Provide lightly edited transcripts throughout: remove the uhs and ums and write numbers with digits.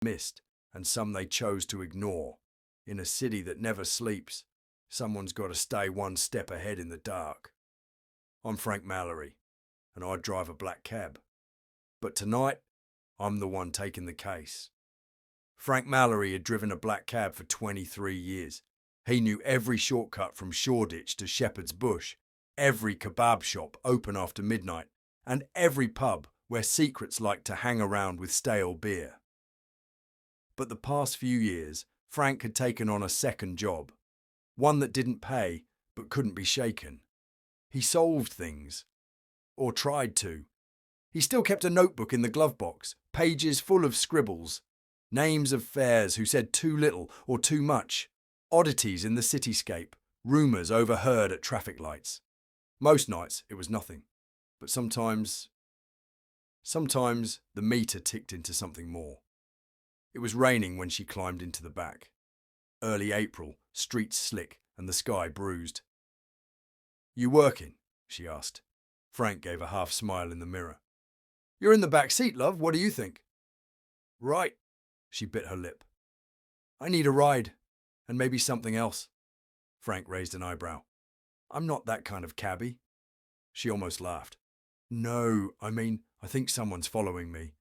missed, and some they chose to ignore. In a city that never sleeps, someone's got to stay one step ahead in the dark. I'm Frank Mallory, and I drive a black cab. But tonight, I'm the one taking the case. Frank Mallory had driven a black cab for 23 years. He knew every shortcut from Shoreditch to Shepherd's Bush, every kebab shop open after midnight, and every pub where secrets like to hang around with stale beer. But the past few years, Frank had taken on a second job, one that didn't pay but couldn't be shaken. He solved things, or tried to. He still kept a notebook in the glove box, pages full of scribbles, names of fares who said too little or too much, oddities in the cityscape, rumours overheard at traffic lights. Most nights it was nothing, but sometimes the meter ticked into something more. It was raining when she climbed into the back. Early April, streets slick and the sky bruised. "You working?" she asked. Frank gave a half smile in the mirror. "You're in the back seat, love. What do you think?" "Right." She bit her lip. "I need a ride, and maybe something else." Frank raised an eyebrow. "I'm not that kind of cabbie." She almost laughed. "No, I think someone's following me."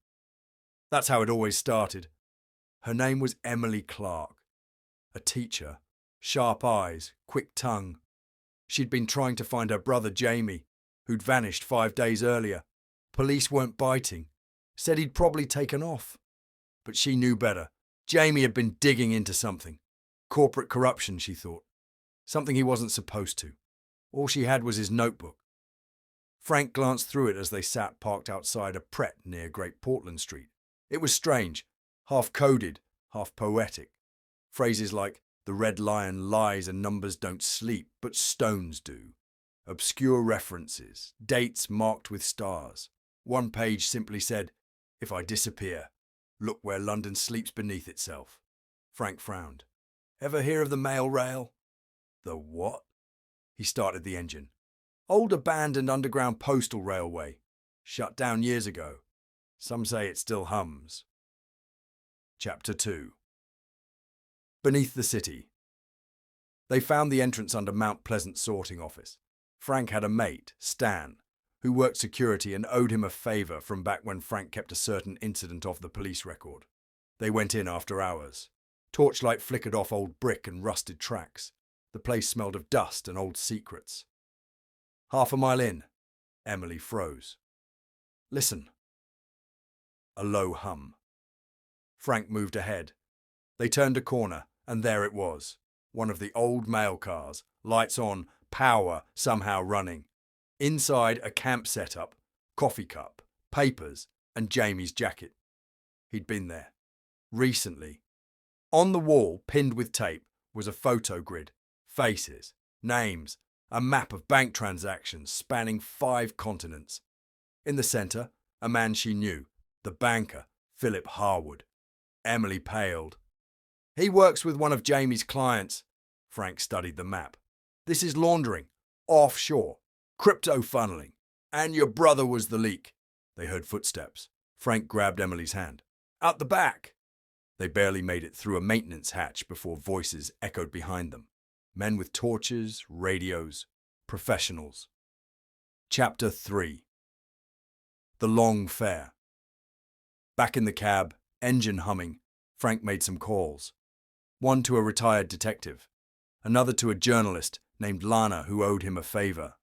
That's how it always started. Her name was Emily Clark. A teacher, sharp eyes, quick tongue. She'd been trying to find her brother Jamie, who'd vanished 5 days earlier. Police weren't biting, said he'd probably taken off. But she knew better. Jamie had been digging into something. Corporate corruption, she thought. Something he wasn't supposed to. All she had was his notebook. Frank glanced through it as they sat parked outside a Pret near Great Portland Street. It was strange, half coded, half poetic. Phrases like, "The red lion lies and numbers don't sleep, but stones do." Obscure references, dates marked with stars. One page simply said, "If I disappear, look where London sleeps beneath itself." Frank frowned. "Ever hear of the mail rail?" "The what?" He started the engine. "Old abandoned underground postal railway. Shut down years ago. Some say it still hums." Chapter 2. Beneath the city. They found the entrance under Mount Pleasant sorting office. Frank had a mate, Stan, who worked security and owed him a favour from back when Frank kept a certain incident off the police record. They went in after hours. Torchlight flickered off old brick and rusted tracks. The place smelled of dust and old secrets. Half a mile in, Emily froze. "Listen." A low hum. Frank moved ahead. They turned a corner, and there it was. One of the old mail cars, lights on, power somehow running. Inside, a camp setup, coffee cup, papers, and Jamie's jacket. He'd been there. Recently. On the wall, pinned with tape, was a photo grid. Faces, names, a map of bank transactions spanning 5 continents. In the centre, a man she knew, the banker, Philip Harwood. Emily paled. "He works with one of Jamie's clients." Frank studied the map. "This is laundering, offshore, crypto funneling, and your brother was the leak." They heard footsteps. Frank grabbed Emily's hand. "Out the back." They barely made it through a maintenance hatch before voices echoed behind them. Men with torches, radios, professionals. Chapter 3. The long fare. Back in the cab, engine humming, Frank made some calls. One to a retired detective, another to a journalist named Lana who owed him a favour.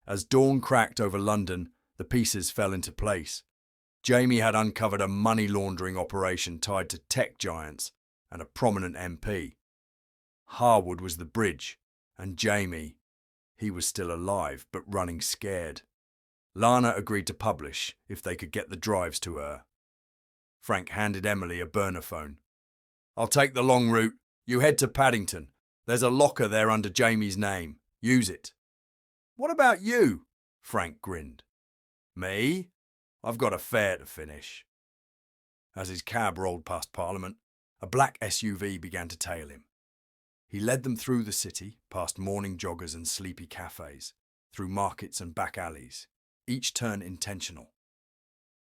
As dawn cracked over London, the pieces fell into place. Jamie had uncovered a money laundering operation tied to tech giants and a prominent MP. Harwood was the bridge, and Jamie, he was still alive but running scared. Lana agreed to publish if they could get the drives to her. Frank handed Emily a burner phone. "I'll take the long route. You head to Paddington. There's a locker there under Jamie's name. Use it." "What about you?" Frank grinned. "Me? I've got a fare to finish." As his cab rolled past Parliament, a black SUV began to tail him. He led them through the city, past morning joggers and sleepy cafes, through markets and back alleys, each turn intentional.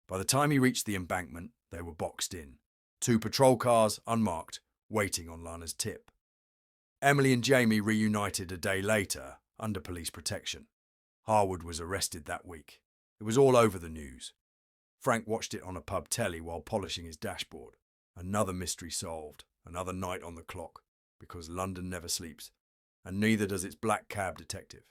By the time he reached the embankment, they were boxed in. 2 patrol cars, unmarked, waiting on Lana's tip. Emily and Jamie reunited a day later, under police protection. Harwood was arrested that week. It was all over the news. Frank watched it on a pub telly while polishing his dashboard. Another mystery solved, another night on the clock, because London never sleeps, and neither does its Black Cab Detective.